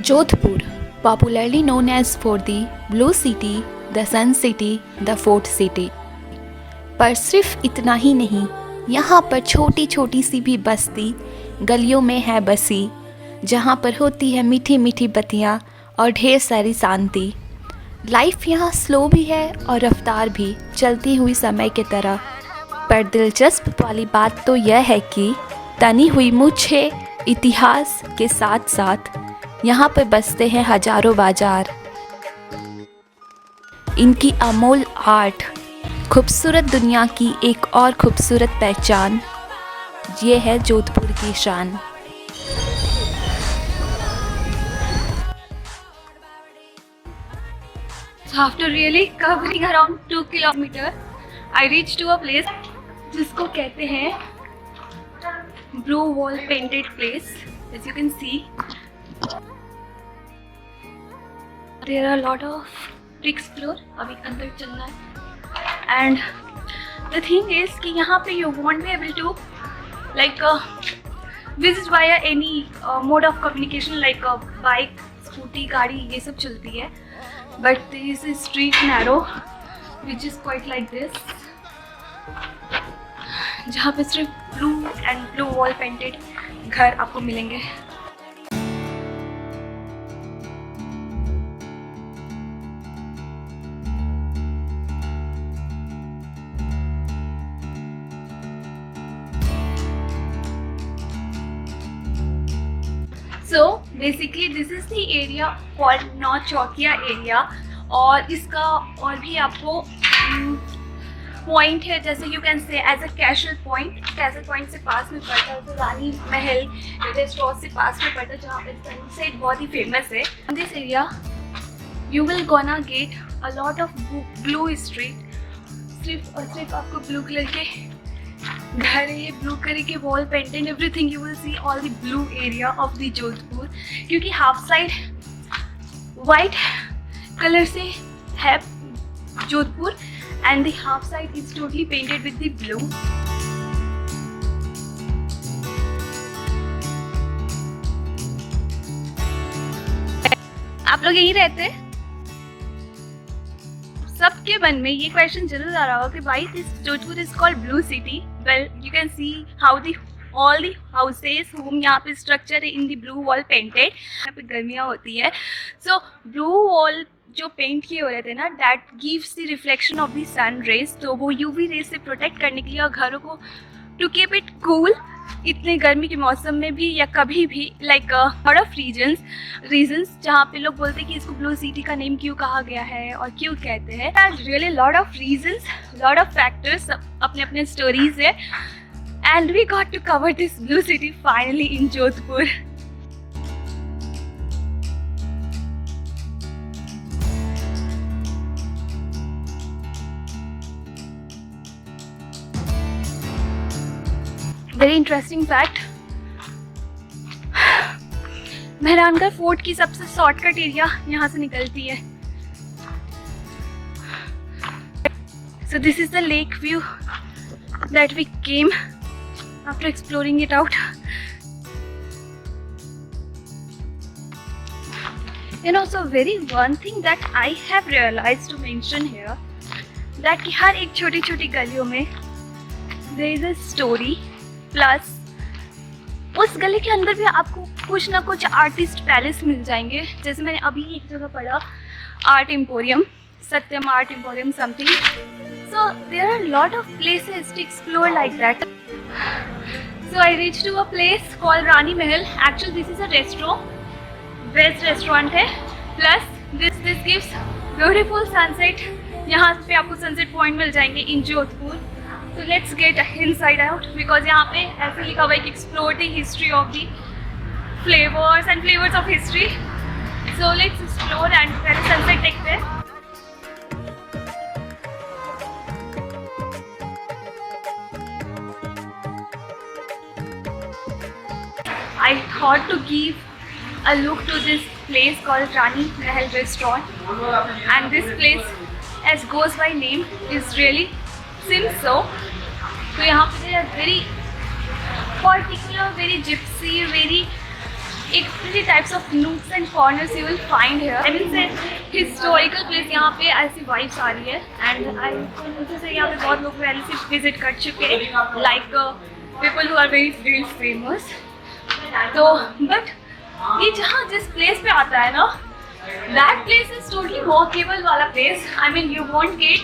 Jodhpur, popularly known as for the Blue City, the Sun City, the Fort City. पर सिर्फ इतना ही नहीं, यहाँ पर छोटी छोटी सी भी बस्ती गलियों में है बसी, जहाँ पर होती है मीठी मीठी बत्तियाँ और ढेर सारी शांति। लाइफ यहाँ स्लो भी है और रफ्तार भी चलती हुई समय की तरह। पर दिलचस्प वाली बात तो यह है कि तनी हुई मुझे इतिहास के साथ साथ यहाँ पर बसते हैं हजारों बाजार। इनकी अमूल आर्ट खूबसूरत दुनिया की एक और खूबसूरत पहचान, ये है जोधपुर की शान। So after really covering around 2 kilometers, I reached to a place जिसको कहते हैं Blue Wall Painted Place. As you can see, there are a lot of to explore. अभी अंदर चलना है. And the thing is कि यहाँ पे you won't be able to like visit via any mode of communication like bike, scooty, गाड़ी ये सब चलती है. But there is a street narrow which is quite like this, जहाँ पे सिर्फ blue wall painted घर आपको मिलेंगे. So basically this is the area called नौचौकिया area और इसका और भी आपको पॉइंट है, जैसे you can say as a castle point से पास में पड़ता है, तो रानी महल रेस्टोरेंट से पास में पड़ता है, जहाँ पे सनसेट बहुत ही फेमस है. In this area you will gonna get a lot of blue street. सिर्फ और सिर्फ आपको ब्लू कलर के घर है, ब्लू कलर के wall painting, everything you will see all the blue area of the Jodhpur, क्योंकि हाफ साइड वाइट कलर से है Jodhpur and the half side is totally painted with the blue. आप लोग यहीं रहते हैं? सबके मन में ये क्वेश्चन जरूर आ रहा होगा कि why this Jodhpur is called Blue City. Well, you can see how all the houses home यहाँ पे structure है in the blue wall painted. यहाँ पे गर्मियाँ होती है, so blue wall जो पेंट किए हो रहे थे ना, that gives the reflection of the sun rays, तो वो यूवी रेज से प्रोटेक्ट करने के लिए और घरों को टू कीप इट कूल इतने गर्मी के मौसम में भी या कभी भी, लाइक लॉट ऑफ रीजंस जहाँ पे लोग बोलते हैं कि इसको ब्लू सिटी का नेम क्यों कहा गया है और क्यों कहते हैं. Really lot of reasons, lot of factors, अपने अपने स्टोरीज है. And we got to cover this blue city finally in Jodhpur. Very interesting fact, Mehrangarh fort की सबसे शॉर्टकट एरिया यहाँ से निकलती है. So this is the lake view that we came after exploring it out. And also very one thing that I have realised to mention here, that कि हर एक छोटी छोटी गलियों में there is a story. Plus उस गली के अंदर भी आपको कुछ ना कुछ आर्टिस्ट पैलेस मिल जाएंगे. जैसे मैंने अभी एक जगह पढ़ा, art emporium, Satyam art emporium something. So there are lot of places to explore like that. So I reach to a place called Rani Mahal. Actually this is a restaurant, veg restaurant है. Plus this gives beautiful sunset. यहाँ पे आपको sunset point मिल जाएंगे इन Jodhpur. So let's get inside out, because यहाँ पे ऐसे लिखा हुआ है कि explore the history of the flavors of history. So let's explore and पहले sunset देखते हैं. I thought to give a look to this place called Rani Mahal Restaurant, and this place, as goes by name, is really seems so. तो यहाँ पे very particular, very Gypsy, very pretty types of nooks and corners you will find here. I mean say historical place यहाँ पे ऐसी vibes आ रही है and I मुझे से यहाँ पे बहुत लोग पहले से visit कर चुके हैं like people who are very famous. तो but ये जहाँ जिस place पे आता है ना, that place is totally walkable वाला place. I mean you won't get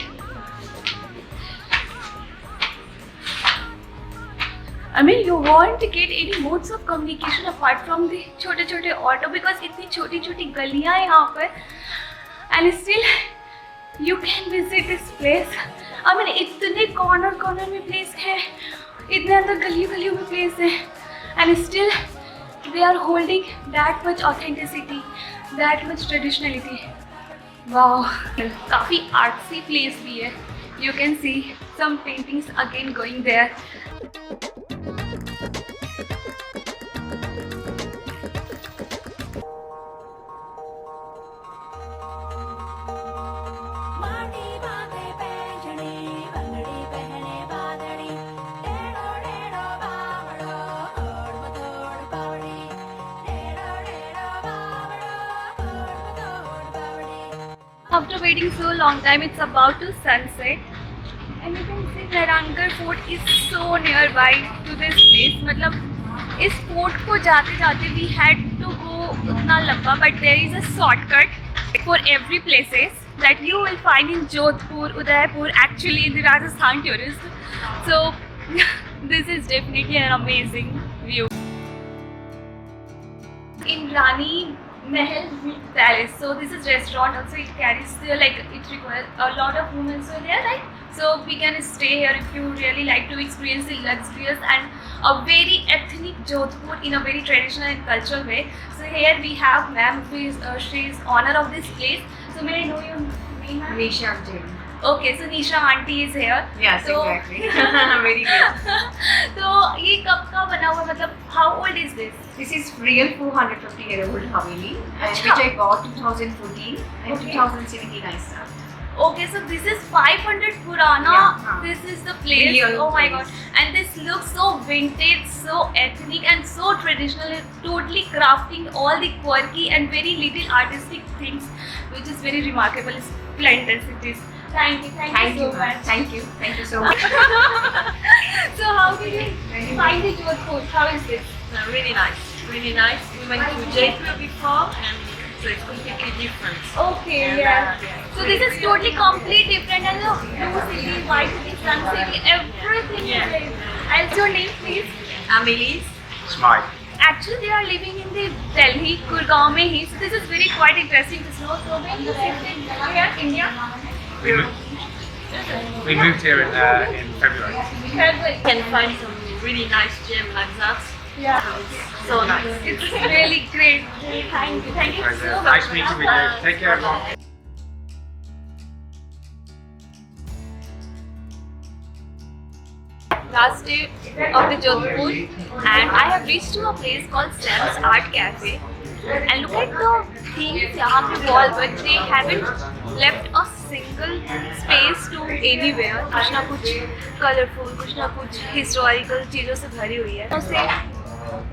any modes of communication apart from the छोटे-छोटे auto because इतनी छोटी-छोटी गलियाँ हैं यहाँ पर and still you can visit this place. I mean इतने corner में place है, इतने अंदर गलियों में place है and still they are holding that much authenticity, that much traditionality. Wow, काफी artsy place भी है. You can see some paintings again going there. After waiting so long time, it's about to sunset, and you can see Mehrangarh Fort is so nearby to this place. मतलब इस fort को जाते we had to go उतना लंबा, but there is a shortcut for every places that you will find in Jodhpur, Udaipur, actually in the Rajasthan tourist. So this is definitely an amazing view. In Rani Mahal Palace. So this is restaurant also. It carries like it requires a lot of women so there, right? So we can stay here if you really like to experience the luxurious and a very ethnic Jodhpur in a very traditional and cultural way. So here we have ma'am who is she is owner of this place. So may I know your name, ma'am? Nisha Jain. Okay, so Nisha auntie is here. Yes, so, exactly. Very good. तो ये कब का बना हुआ मतलब how old is this? This is real 450-year-old Haveli, which I bought 2014 and 2017 I started. Okay, so this is 500 Purana. Yeah, This is the place. Really Oh my place. god! And this looks so vintage, so ethnic, and so traditional. It's totally crafting all the quirky and very little artistic things, which is very remarkable. It's splendid. It is. Thank you so much. Thank you so much. So how did you find the Jodhpur? How is this? Really nice. We went to Jaipur before, and so it's completely different. Okay, yeah. So this is totally complete different, and the blue city, white city, sun city, everything Yeah. is. And your name, please? Amelie's. Smile. Actually, they are living in the Delhi, Gurgaon mein hi. So this is very quite interesting to know. So when you shifted here, India, We moved here in February. February. You can find some really nice gem like that. Yeah. So nice. It's really great. Thank you. Thank you Right so there. much. Nice meeting with you. Take care, everyone. Last day of the Jodhpur, and I have reached to a place called Sam's Art Cafe. And look at the things यहाँ पे wall, but they haven't left a single space to anywhere. कुछ ना कुछ colourful, कुछ ना कुछ historical चीज़ों से भरी हुई है. उसे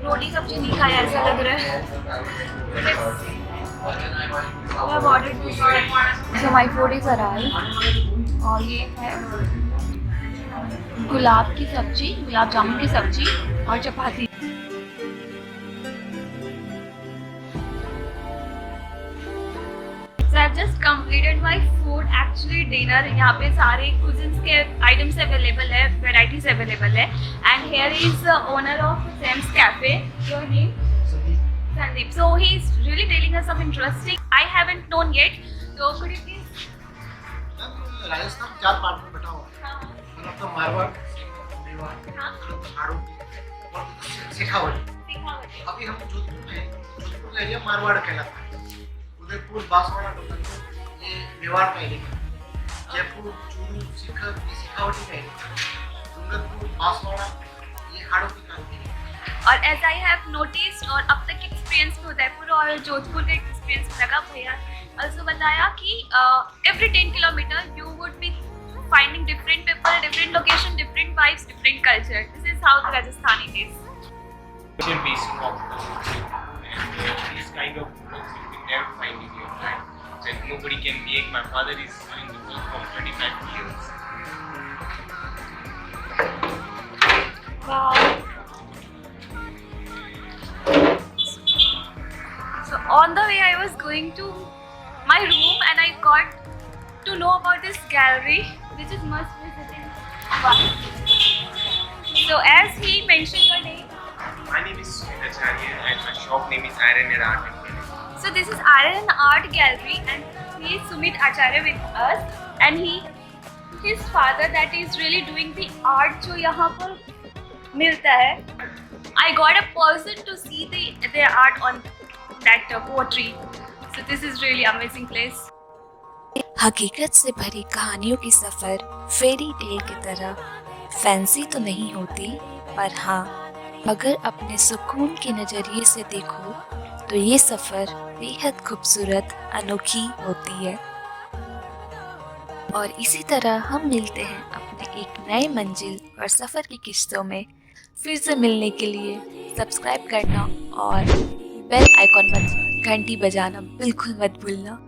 रोटी सब्जी नहीं खाया ऐसा लग रहा है. I have ordered this. So my food is arrived. और ये है गुलाब की सब्जी, गुलाब जामुन की सब्जी और चपाती. So I've just completed my food, actually dinner. यहाँ पे सारे cuisines के items available है, varieties available है. And here is the owner of Sam's Cafe. Your name? Sandeep. So he's really telling us some interesting. I haven't known yet. So could you please? Rajasthan 4 part में बटा हुआ है। मतलब तो मारवाड़, मेवाड़, हाड़ू और शेखावटी। अभी हम जोधपुर में हैं। जोधपुर का एरिया मारवाड़ कहलाता है। उदयपुर, बांसवाड़ा, डोंगरपुर ये मेवाड़ का एरिया। जयपुर, चूरू, सीकर ये शेखावटी का एरिया। डोंगरपुर, बांसवाड़ा ये हाड़ू की कांति है। और एज आई हैव नोटिस्ड और अब तक एक्सपीरियंस में उदयपुर और जोधपुर का एक्सपीरियंस लगा भैया also बताया कि every 10 kilometer you would be finding different people, different location, different vibes, different culture. This is how the Rajasthani is. Should be small. These kind of looks you will never find in your life. That nobody can make. My father is doing the work from 25 years. Wow. So on the way I was going to my room and I got to know about this gallery which is must visited once. So as he mentioned your name, My name is Sumit Acharya and my shop name is Iron and Art and Gallery. so this is Iron Art Gallery and he is Sumit Acharya with us and his father that is really doing the art जो यहाँ पर मिलता है. I got a person to see their art on that poetry. So this is really amazing place. हकीकत से भरी कहानियों की सफ़र फेरी टेल की तरह फैंसी तो नहीं होती, पर हाँ, अगर अपने सुकून के नज़रिए से देखो तो ये सफ़र बेहद खूबसूरत, अनोखी होती है. और इसी तरह हम मिलते हैं अपने एक नए मंजिल और सफ़र की किश्तों में. फिर से मिलने के लिए सब्सक्राइब करना और बेल आइकॉन पर घंटी बजाना बिल्कुल मत भूलना.